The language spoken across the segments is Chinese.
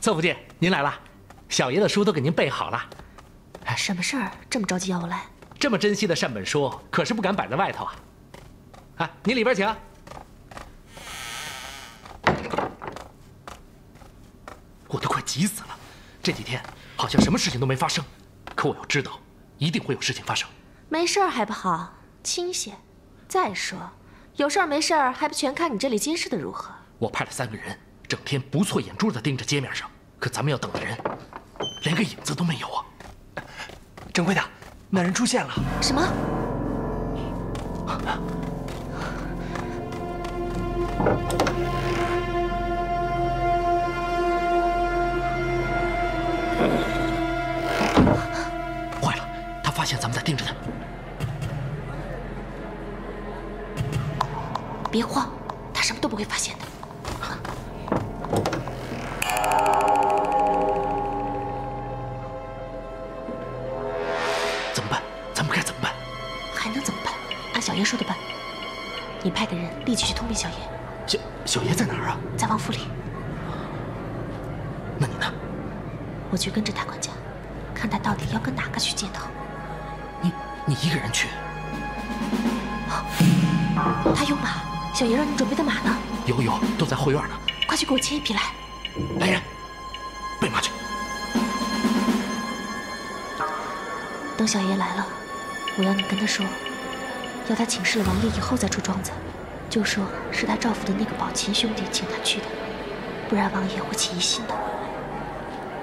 侧福晋，您来了，小爷的书都给您备好了。什么事儿这么着急要我来？这么珍惜的善本书，可是不敢摆在外头啊。啊，您里边请。我都快急死了，这几天好像什么事情都没发生，可我又知道，一定会有事情发生。没事儿还不好，清闲。再说，有事儿没事儿还不全看你这里监视的如何？我派了3个人，整天不错眼珠的盯着街面上，可咱们要等的人，连个影子都没有啊！掌柜的，那人出现了。什么？坏了，他发现咱们在盯着他。别慌，他什么都不会发现的。怎么办？咱们该怎么办？还能怎么办？按小爷说的办。你派个人立即去通禀小爷。小爷在哪儿啊？在王府里。那你呢？我去跟着大管家，看他到底要跟哪个去接头。你一个人去？他有马，小爷让你准备的马呢？有，都在后院呢。快去给我牵一匹来。来人，备马去。等小爷来了，我要你跟他说，要他请示了王爷以后再出庄子，就说是他赵府的那个宝琴兄弟请他去的，不然王爷会起疑心的。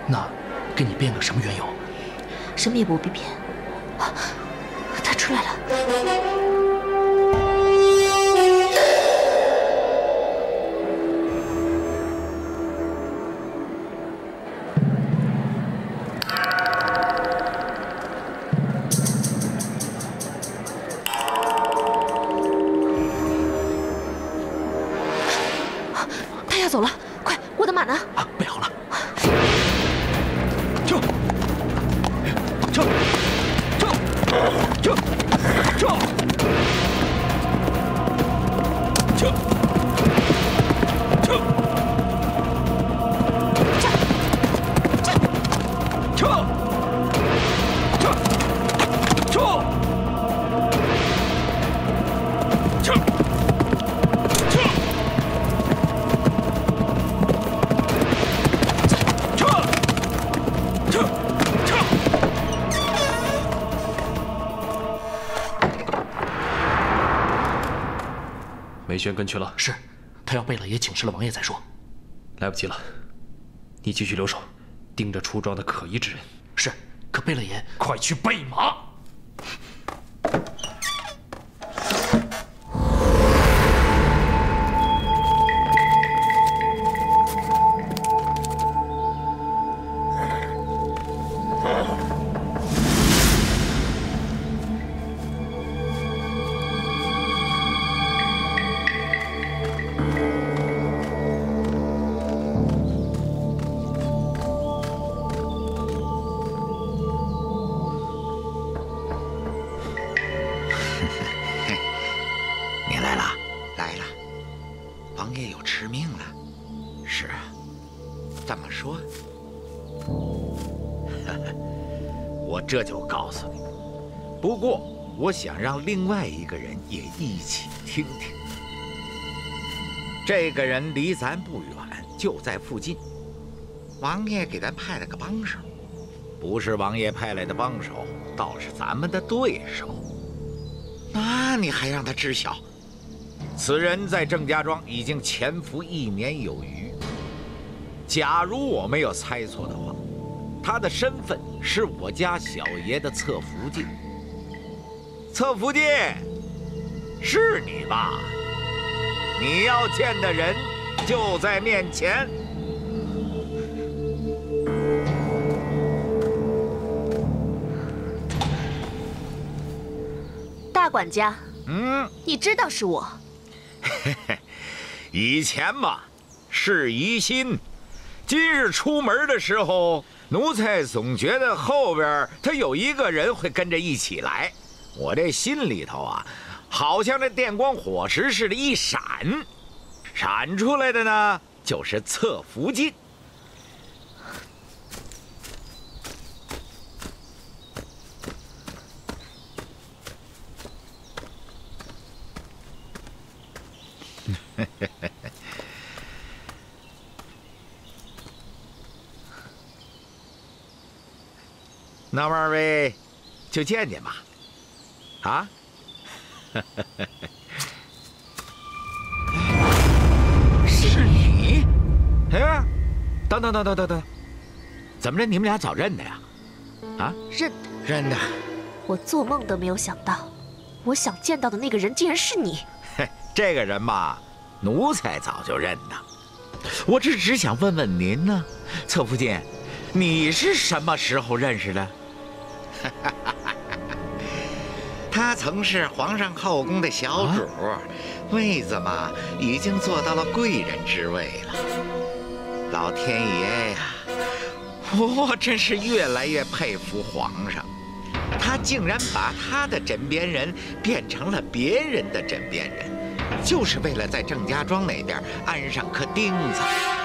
那给你编个什么缘由？什么也不必编。他出来了。走了，快！我的马呢？啊，备好了。梅轩跟去了，是，他要贝勒爷请示了王爷再说。来不及了，你继续留守，盯着出庄的可疑之人。是，可贝勒爷，快去备马。这就告诉你。不过，我想让另外一个人也一起听听。这个人离咱不远，就在附近。王爷给咱派了个帮手，不是王爷派来的帮手，倒是咱们的对手。那你还让他知晓？此人在郑家庄已经潜伏1年有余。假如我没有猜错的话，他的身份是我家小爷的侧福晋。侧福晋，是你吧？你要见的人就在面前。大管家，你知道是我。以前嘛，是疑心。今日出门的时候，奴才总觉得后边他有一个人会跟着一起来，我这心里头啊，好像这电光火石似的一闪，闪出来的呢就是侧福晋。那么二位就见见吧。啊？是你？哎，等，怎么着？你们俩早认的呀？啊？认的。我做梦都没有想到，我想见到的那个人竟然是你。嘿，这个人嘛，奴才早就认得。我只想问问您呢，侧福晋，你是什么时候认识的？他曾是皇上后宫的小主，位子嘛已经做到了贵人之位了。老天爷呀，我真是越来越佩服皇上，他竟然把他的枕边人变成了别人的枕边人，就是为了在郑家庄那边安上颗钉子。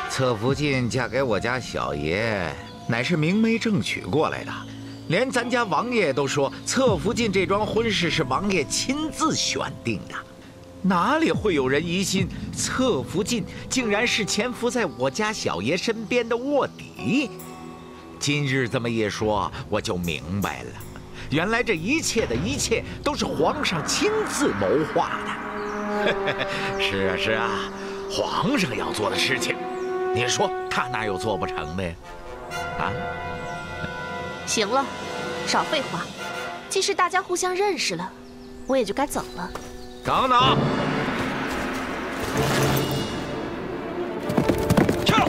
侧福晋嫁给我家小爷，乃是明媒正娶过来的。连咱家王爷都说，侧福晋这桩婚事是王爷亲自选定的，哪里会有人疑心侧福晋竟然是潜伏在我家小爷身边的卧底？今日这么一说，我就明白了，原来这一切的一切都是皇上亲自谋划的。是啊，皇上要做的事情，你说他哪有做不成的呀？啊？行了，少废话。既是大家互相认识了，我也就该走了。等等，跳！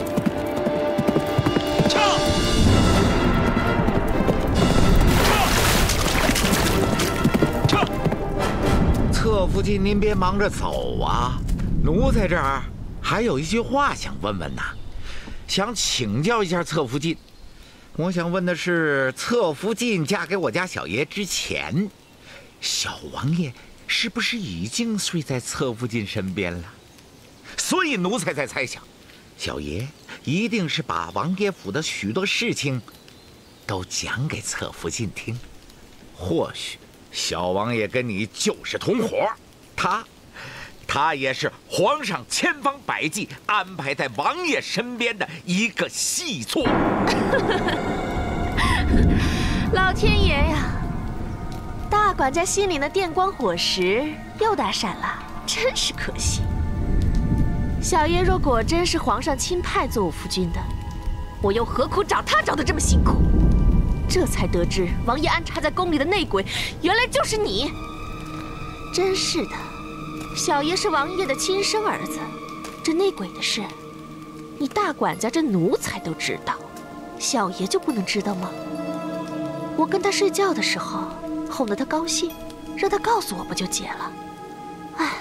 侧福晋，您别忙着走啊，奴在这儿还有一句话想问问呐，想请教一下侧福晋。我想问的是，侧福晋嫁给我家小爷之前，小王爷是不是已经睡在侧福晋身边了？所以奴才在猜想，小爷一定是把王爷府的许多事情都讲给侧福晋听。或许小王爷跟你就是同伙，他也是皇上千方百计安排在王爷身边的一个细作。老天爷呀！大管家心里那电光火石又打闪了，真是可惜。小爷若果真是皇上亲派做我夫君的，我又何苦找他找得这么辛苦？这才得知王爷安插在宫里的内鬼，原来就是你。真是的，小爷是王爷的亲生儿子，这内鬼的事，你大管家这奴才都知道，小爷就不能知道吗？我跟他睡觉的时候，哄得他高兴，让他告诉我不就结了？哎，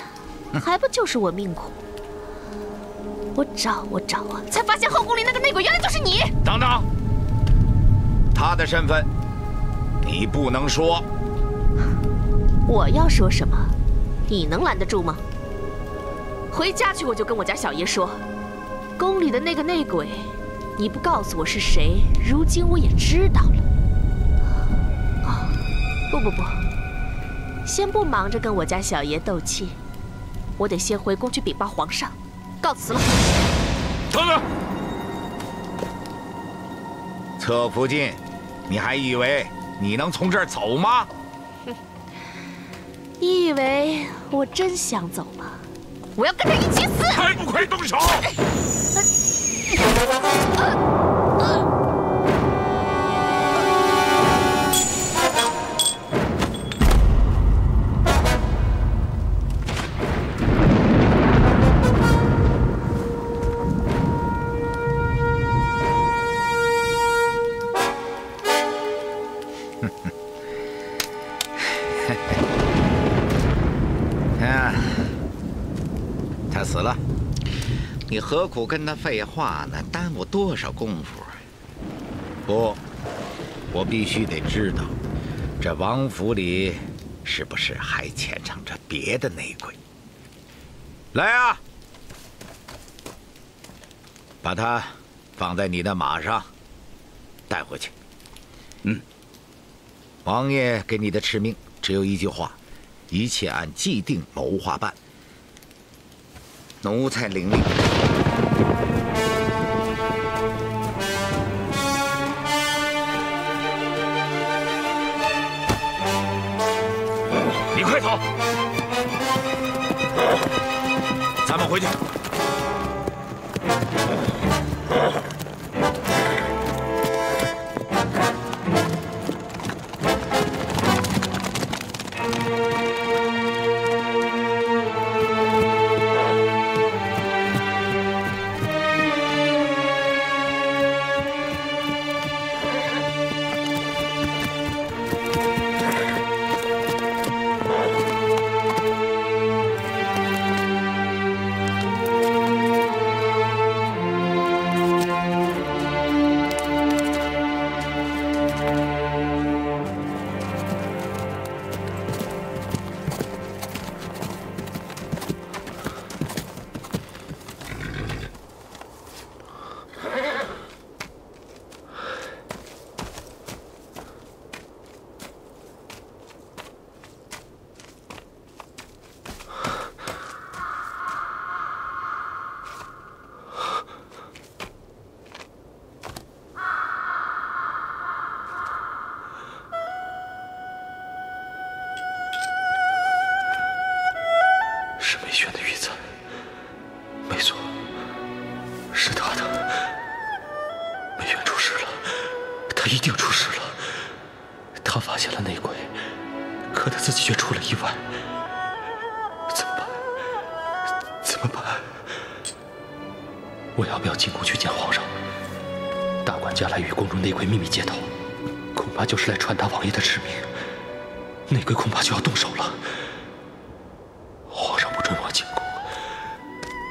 还不就是我命苦？我找啊，才发现后宫里那个内鬼原来就是你！等等，他的身份你不能说。我要说什么，你能拦得住吗？回家去，我就跟我家小爷说，宫里的那个内鬼，你不告诉我是谁，如今我也知道了。不，先不忙着跟我家小爷斗气，我得先回宫去禀报皇上，告辞了。等等，侧福晋，你还以为你能从这儿走吗？你以为我真想走吗？我要跟他一起死！还不快动手！他死了，你何苦跟他废话呢？耽误多少功夫啊！不，我必须得知道，这王府里是不是还潜藏着别的内鬼？来啊，把他放在你的马上，带回去。王爷给你的敕命只有一句话：一切按既定谋划办。奴才领令。你快走！咱们回去。是梅轩的玉簪，没错，是他的。梅轩出事了，他一定出事了。他发现了内鬼，可他自己却出了意外，怎么办？怎么办？我要不要进宫去见皇上？大管家来与宫中内鬼秘密接头，恐怕就是来传达王爷的旨命。内鬼恐怕就要动手了。皇上不准我进宫，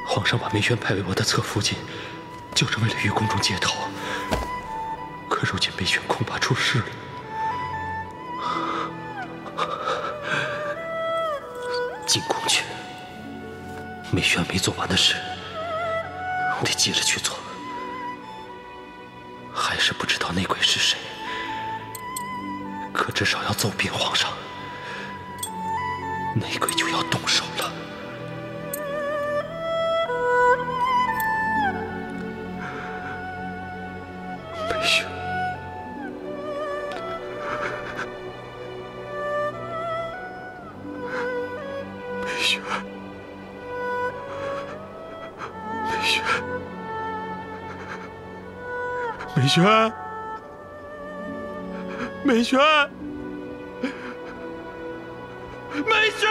皇上把梅轩派为我的侧福晋，就是为了与宫中接头。可如今梅轩恐怕出事了。进宫去，梅轩没做完的事，得接着去做。还是不知道内鬼是谁，可至少要奏禀皇上，内鬼就要动手了。梅轩，梅轩，梅轩，梅轩，梅轩，梅轩！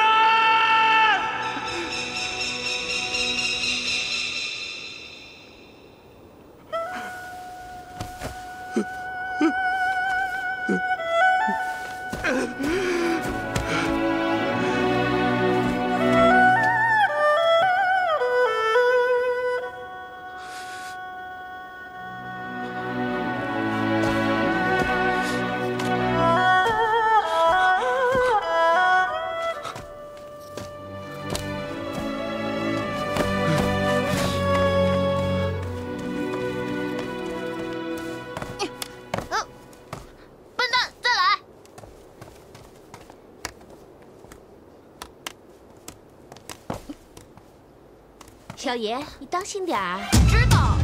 小爷，你当心点儿。知道。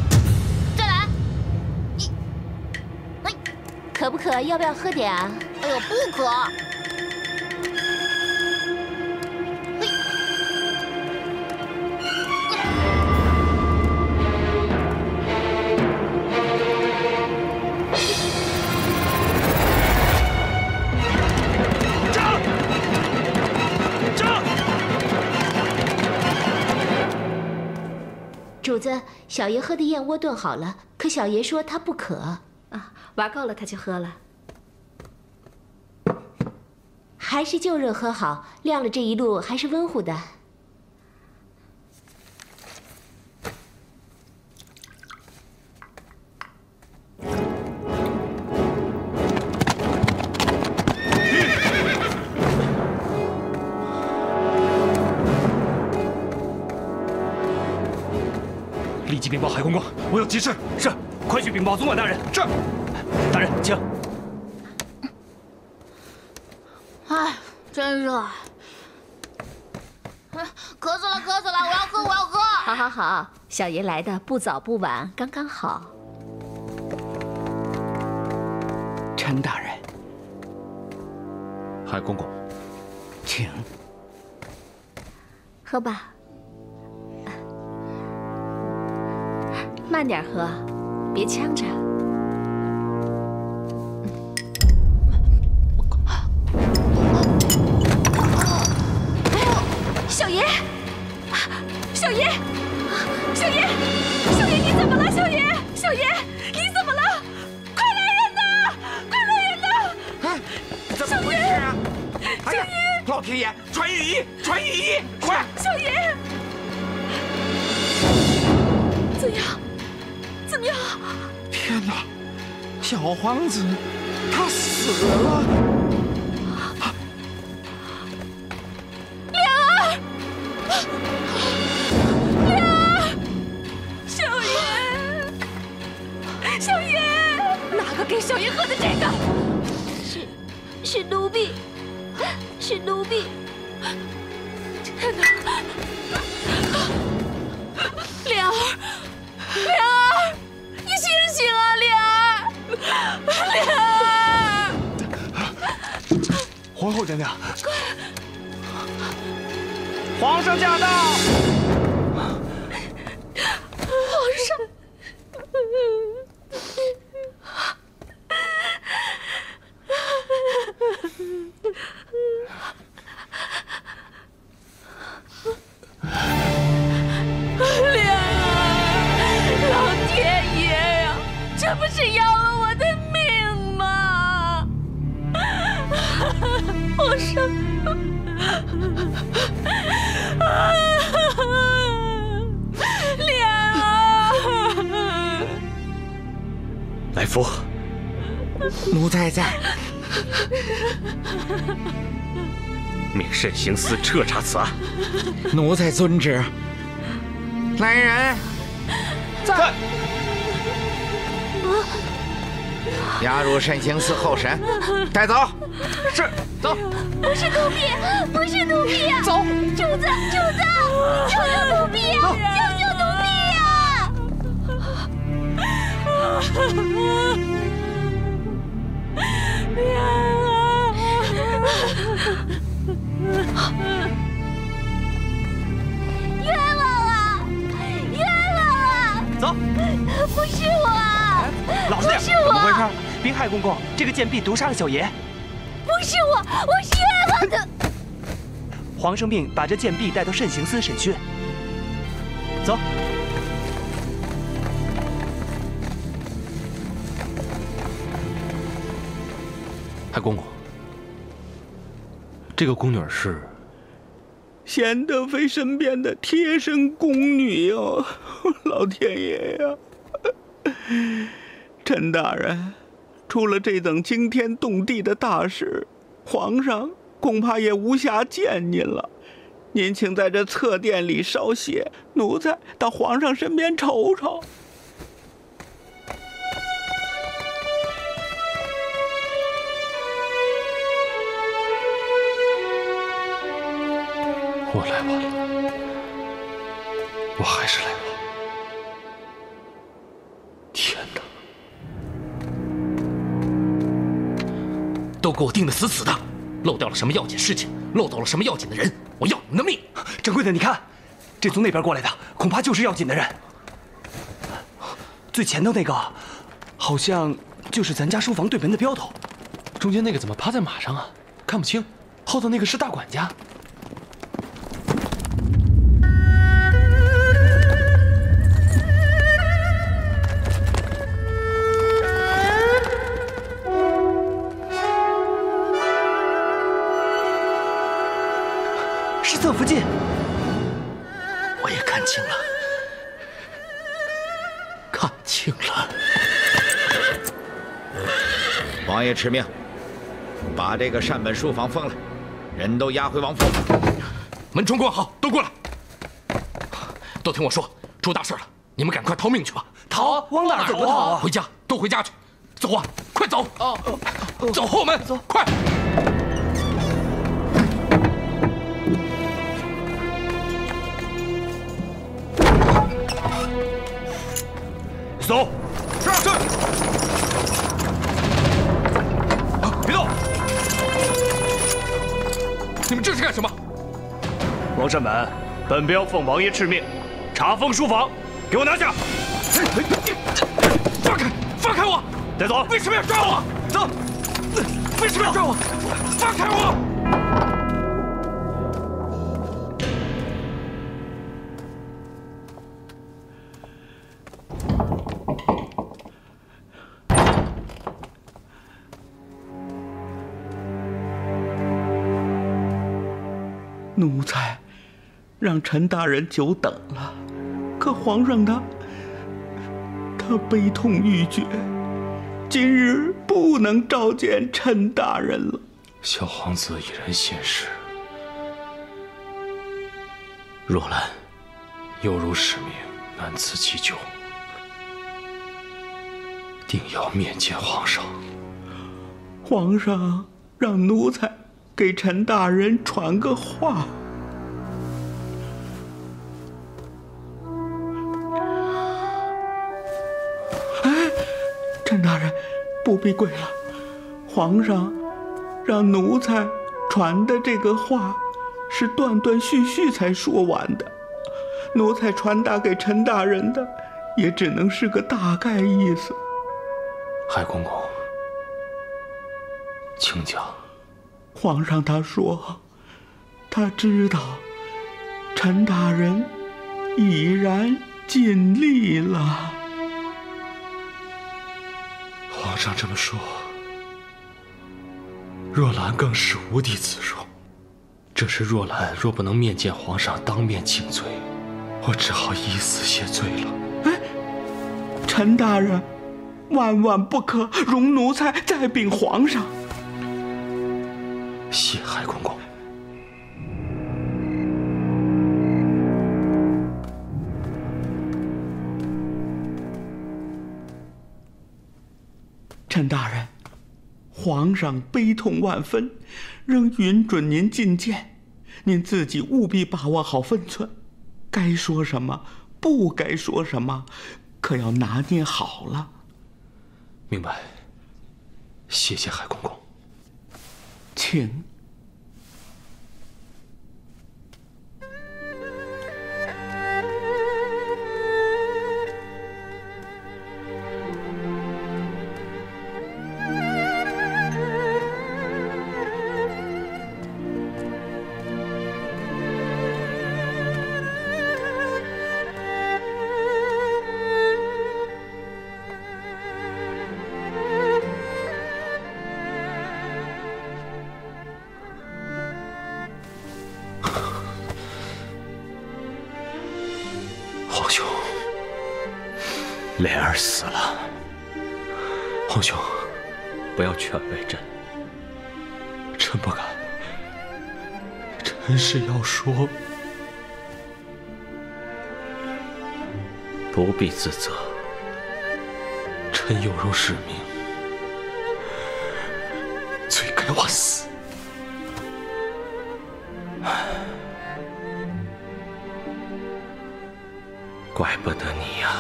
再来。你，哎，渴不渴？要不要喝点啊？哎呦，不渴。嘿。主子，小爷喝的燕窝炖好了，可小爷说他不渴啊，玩够了他就喝了。还是就热喝好，晾了这一路还是温乎的。立即禀报海公公，我有急事。是，快去禀报总管大人。是，大人，请。哎，真热。渴死了，渴死了！我要喝，我要喝！好，好，好，小爷来的不早不晚，刚刚好。陈大人，海公公，请喝吧，慢点喝，别呛着。小爷，小爷，小爷，小爷，你怎么了？小爷，小爷，你怎么了？快来人呐！快来人呐！哎，怎么回事啊？哎呀，老天爷，传御医，传御医，快！小爷，怎样？怎么样？天哪，小皇子他死了！小爷，哪个给小爷喝的这个？是奴婢，是奴婢。天哪！莲儿，莲儿，你醒醒啊，莲儿，莲儿！皇后娘娘，皇上驾到！皇上。莲儿，老天爷呀，这不是要了我的命吗？皇上，莲儿，来福，奴才在。命慎刑司彻查此案。奴才遵旨。来人，在。押入慎刑司候审，带走。是，走。不是奴婢，不是奴婢呀！走，主子，主子，救救奴婢呀！救救奴婢呀！冤枉啊！冤枉啊！走，不是我啊！老实点，不是我，怎么回事？滨海公公，这个贱婢毒杀了小爷。不是我，我是冤枉的。皇上命把这贱婢带到慎刑司审讯。走。海公公，这个宫女是贤德妃身边的贴身宫女哟，老天爷呀！陈大人，出了这等惊天动地的大事，皇上恐怕也无暇见您了。您请在这侧殿里稍歇，奴才到皇上身边瞅瞅。我来晚了，我还是来晚了。天哪！都给我盯得死死的，漏掉了什么要紧事情，漏到了什么要紧的人，我要你们的命！掌柜的，你看，这从那边过来的，恐怕就是要紧的人。最前头那个，好像就是咱家书房对门的镖头。中间那个怎么趴在马上啊？看不清。后头那个是大管家。是侧福晋。我也看清了，看清了。王爷敕命，把这个善本书房封了，人都押回王府。门窗关好，都过来。都听我说，出大事了，你们赶快逃命去吧！逃？往哪儿走啊？回家，都回家去。走啊，快走！走后门，走，快！走。是。别动！你们这是干什么？王善满，本镖奉王爷敕命，查封书房，给我拿下！放开！放开我！带走！为什么要抓我？走！为什么要抓我？放开我！奴才让陈大人久等了，可皇上他悲痛欲绝，今日不能召见陈大人了。小皇子已然现世，若兰犹如使命，难辞其咎，定要面见皇上。皇上让奴才给陈大人传个话。陈大人，不必跪了。皇上让奴才传的这个话是断断续续才说完的，奴才传达给陈大人的也只能是个大概意思。海公公，请讲。皇上他说，他知道陈大人已然尽力了。皇上这么说，若兰更是无地自容。这时若兰若不能面见皇上当面请罪，我只好以死谢罪了。哎，陈大人，万万不可容奴才再禀皇上。谢海公公。陈大人，皇上悲痛万分，仍允准您觐见，您自己务必把握好分寸，该说什么，不该说什么，可要拿捏好了。明白。谢谢海公公。请。莲儿死了，皇兄，不要劝慰朕。臣不敢，臣是要说，不必自责。臣有辱使命，罪该万死。怪不得你呀！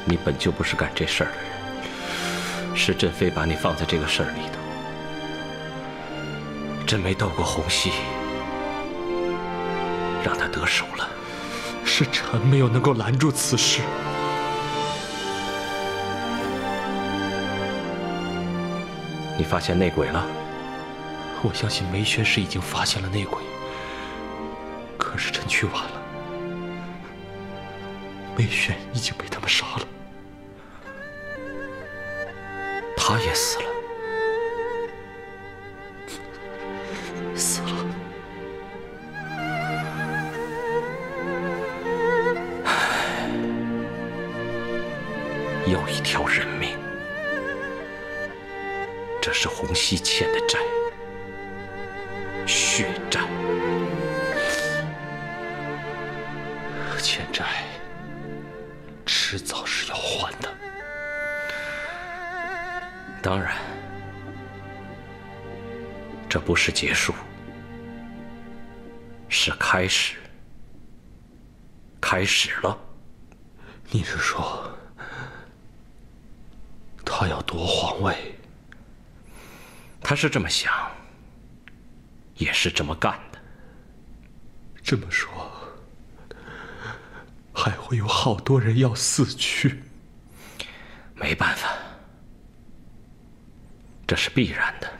你本就不是干这事儿的人，是朕非把你放在这个事儿里头。朕没斗过洪熙，让他得手了，是臣没有能够拦住此事。你发现内鬼了？我相信梅轩是已经发现了内鬼，可是朕去晚了，梅轩已经被他们杀了。他也死了，死了。又一条人命，这是洪熙欠的债，血债。欠债，迟早是要还的。当然，这不是结束，是开始。开始了。你是说，他要夺皇位。他是这么想，也是这么干的。这么说，还会有好多人要死去。没办法，这是必然的。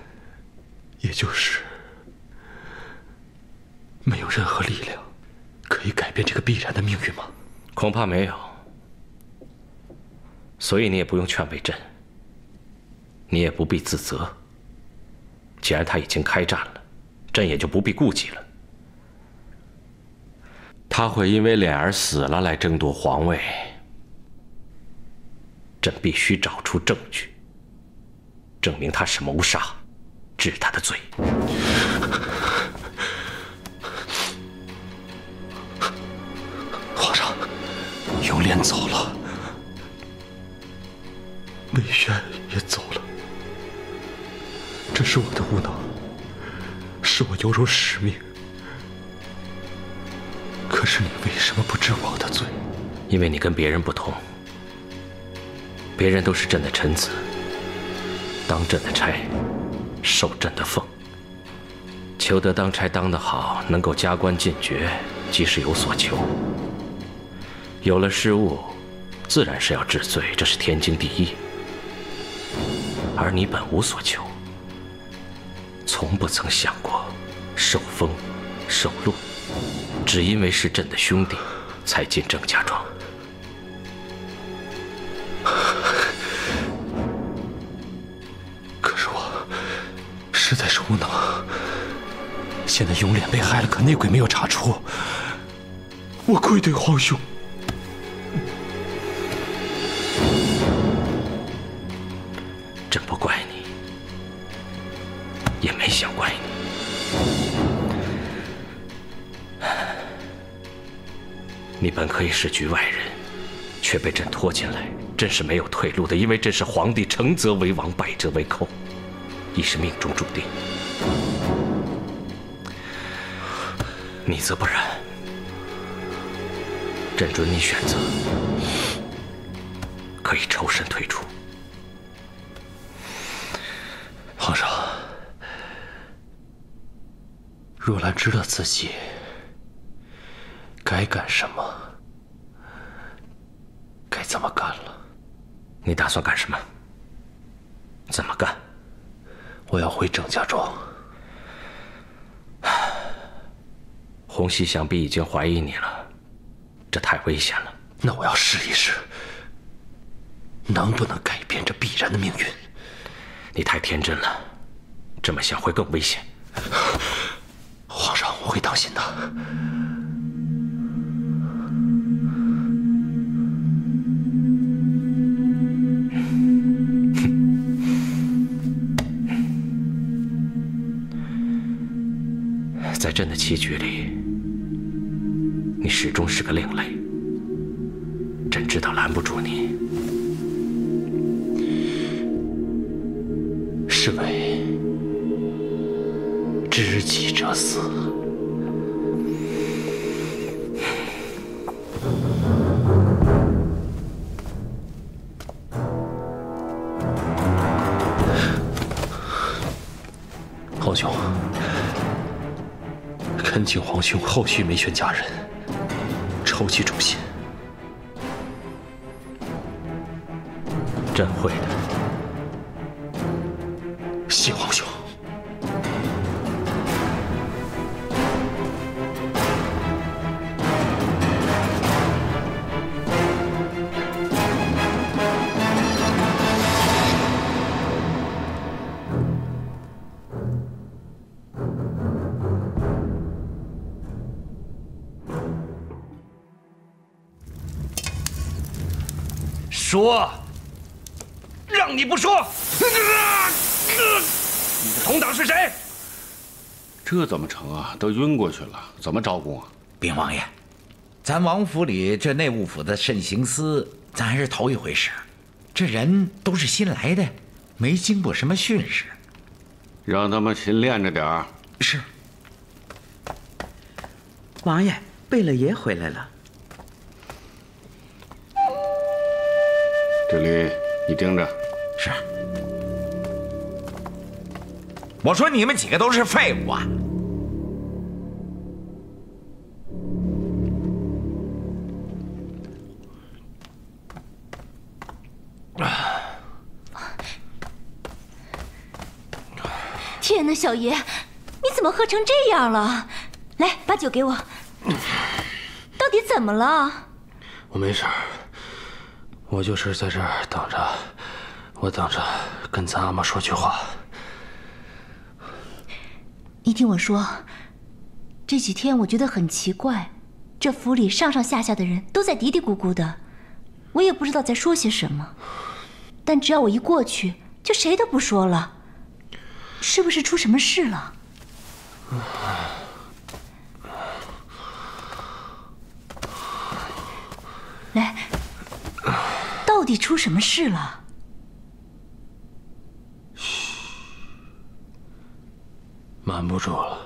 也就是没有任何力量可以改变这个必然的命运吗？恐怕没有。所以你也不用劝慰朕，你也不必自责。既然他已经开战了，朕也就不必顾忌了。他会因为脸儿死了来争夺皇位，朕必须找出证据，证明他是谋杀，治他的罪。皇上，永莲走了，魏渊也走了，这是我的无能，是我有辱使命。可是你为什么不治我的罪？因为你跟别人不同，别人都是朕的臣子，当朕的差，受朕的俸，求得当差当得好，能够加官进爵，即是有所求。有了失误，自然是要治罪，这是天经地义。而你本无所求，从不曾想过受封受禄，只因为是朕的兄弟，才进郑家庄。可是我实在是无能。现在永脸被害了，可内鬼没有查出，我愧对皇兄。朕不怪你，也没想怪你。你本可以是局外人，却被朕拖进来，朕是没有退路的，因为朕是皇帝，成则为王，败则为寇，已是命中注定。你则不然，朕准你选择，可以抽身退出。皇上，若兰知道自己该干什么，该怎么干了。你打算干什么？怎么干？我要回郑家庄。洪熙想必已经怀疑你了，这太危险了。那我要试一试，能不能改变这必然的命运？你太天真了，这么想会更危险。皇上，我会当心的。在朕的棋局里，你始终是个另类。朕知道拦不住你。是为知己者死。皇兄，恳请皇兄后续没选佳人，筹集忠心。朕会的。谢皇兄。说，让你不说。你的同党是谁？这怎么成啊？都晕过去了，怎么招供啊？禀王爷，咱王府里这内务府的慎刑司，咱还是头一回使。这人都是新来的，没经过什么训示。让他们勤练着点儿。是。王爷，贝勒爷回来了。这里你盯着。是。我说你们几个都是废物啊！天哪，小爷，你怎么喝成这样了？来，把酒给我。到底怎么了？我没事，我就是在这儿等着，我等着跟咱阿妈说句话。你听我说，这几天我觉得很奇怪，这府里上上下下的人都在嘀嘀咕咕的，我也不知道在说些什么。但只要我一过去，就谁都不说了。是不是出什么事了？来，到底出什么事了？嘘，瞒不住了，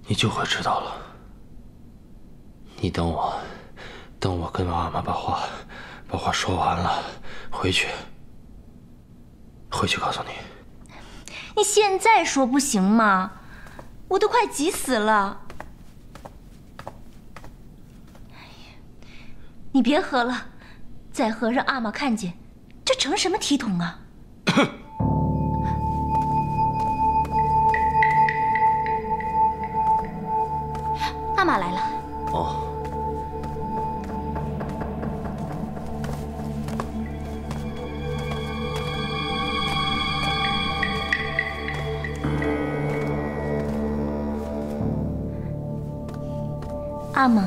你就会知道了。你等我，等我跟阿妈把话说完了，回去告诉你。你现在说不行吗？我都快急死了。你别喝了，再喝让阿玛看见，这成什么体统啊！阿玛来了。哦。阿玛，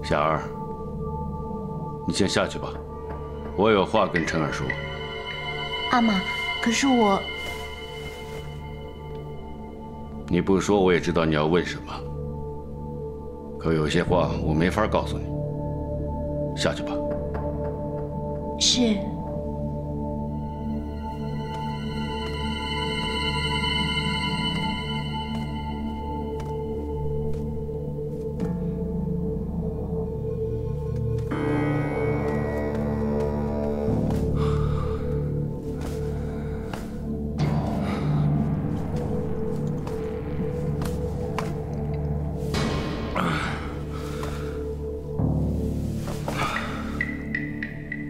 夏儿，你先下去吧，我有话跟晨儿说。阿玛，可是我……你不说我也知道你要问什么，可有些话我没法告诉你。下去吧。是。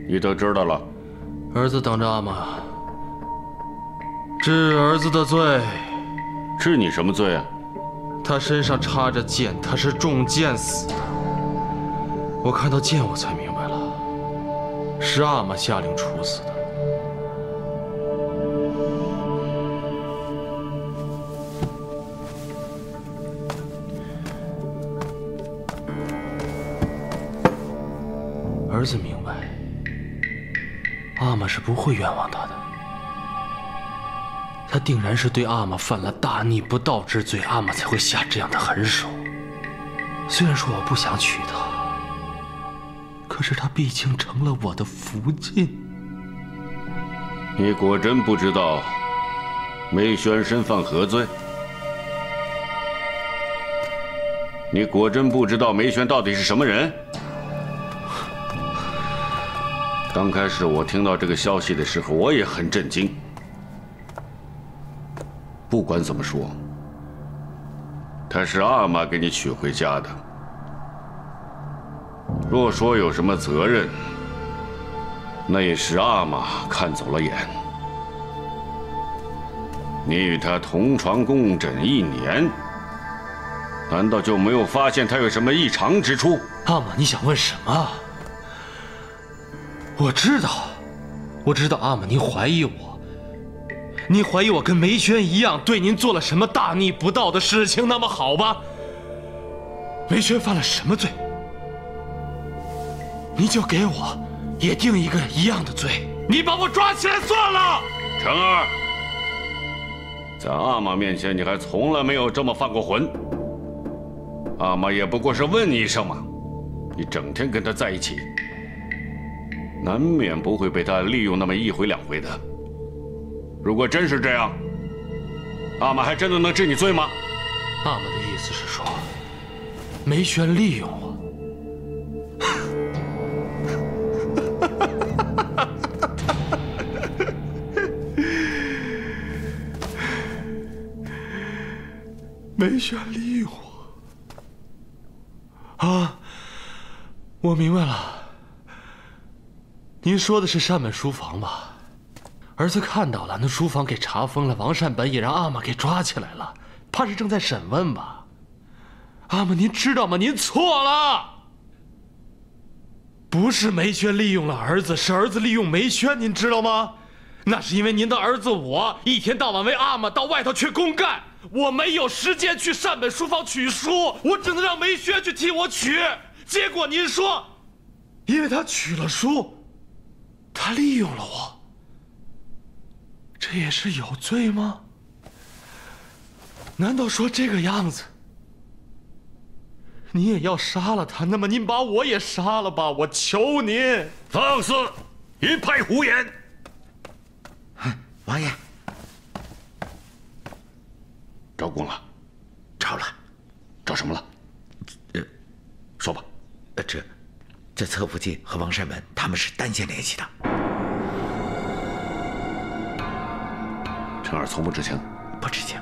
你都知道了，儿子等着阿玛，治儿子的罪。治你什么罪啊？他身上插着剑，他是中箭死的。我看到剑，我才明白了，是阿玛下令处死的。儿子明白，阿玛是不会冤枉他的。他定然是对阿玛犯了大逆不道之罪，阿玛才会下这样的狠手。虽然说我不想娶她，可是她毕竟成了我的福晋。你果真不知道梅轩身犯何罪？你果真不知道梅轩到底是什么人？刚开始我听到这个消息的时候，我也很震惊。不管怎么说，他是阿玛给你娶回家的。若说有什么责任，那也是阿玛看走了眼。你与他同床共枕1年，难道就没有发现他有什么异常之处？阿玛，你想问什么？我知道，阿玛，您怀疑我，您怀疑我跟梅轩一样对您做了什么大逆不道的事情。那么好吧，梅轩犯了什么罪，你就给我也定一个一样的罪，你把我抓起来算了。成儿，在阿玛面前，你还从来没有这么犯过浑。阿玛也不过是问你一声嘛，你整天跟他在一起，难免不会被他利用那么1回2回的。如果真是这样，阿玛还真的能治你罪吗？阿玛的意思是说，梅轩利用我。梅轩利用我。啊，我明白了。您说的是善本书房吧？儿子看到了，那书房给查封了，王善本也让阿玛给抓起来了，怕是正在审问吧？阿玛，您知道吗？您错了。不是梅轩利用了儿子，是儿子利用梅轩，您知道吗？那是因为您的儿子我一天到晚为阿玛到外头去公干，我没有时间去善本书房取书，我只能让梅轩去替我取。结果您说，因为他取了书，他利用了我，这也是有罪吗？难道说这个样子，你也要杀了他？那么您把我也杀了吧，我求您！放肆！一派胡言！王爷，招供了？招了。招什么了？说吧。这侧福晋和王善文他们是单线联系的。陈儿从不知情？不知情。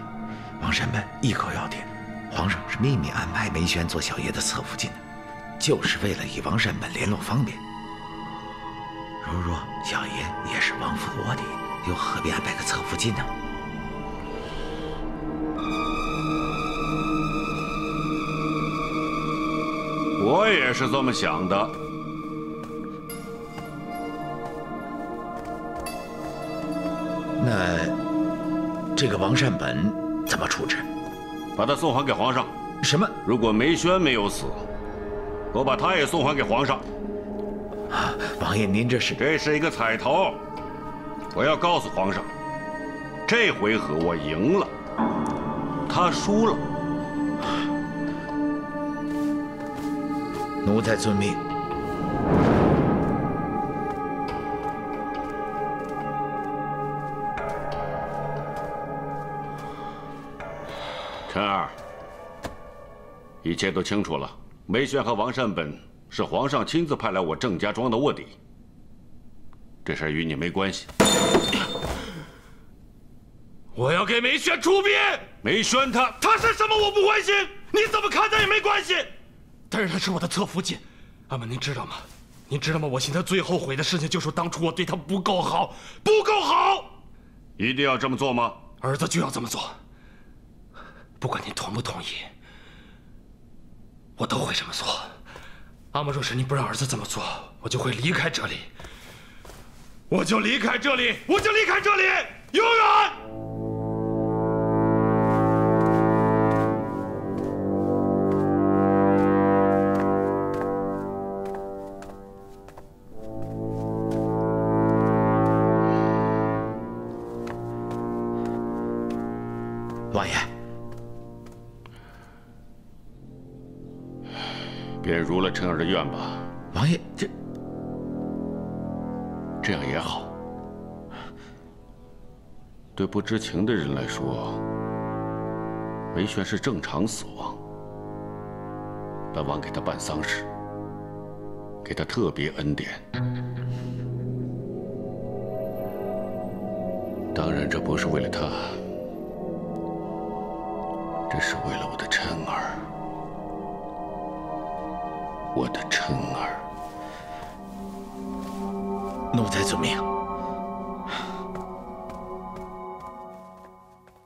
王善文一口咬定，皇上是秘密安排梅轩做小爷的侧福晋的，就是为了与王善本联络方便。如若小爷也是王府的卧底，又何必安排个侧福晋呢？我也是这么想的。那这个王善本怎么处置？把他送还给皇上。什么？如果梅轩没有死，我把他也送还给皇上。王爷，您这是一个彩头。我要告诉皇上，这回合我赢了，他输了。奴才遵命。陈儿，一切都清楚了。梅轩和王善本是皇上亲自派来我郑家庄的卧底，这事儿与你没关系。我要给梅轩出兵。梅轩他是什么我不关心，你怎么看他也没关系。但是他是我的侧福晋，阿玛，您知道吗？您知道吗？我现在最后悔的事情就是当初我对他不够好，不够好。一定要这么做吗？儿子就要这么做，不管您同不同意，我都会这么做。阿玛，若是您不让儿子这么做，我就会离开这里，我就离开这里，我就离开这里，永远。王爷，便如了陈儿的愿吧。王爷，这样也好。对不知情的人来说，梅轩是正常死亡。本王给他办丧事，给他特别恩典。当然，这不是为了他。这是为了我的琛儿，我的琛儿。奴才遵命。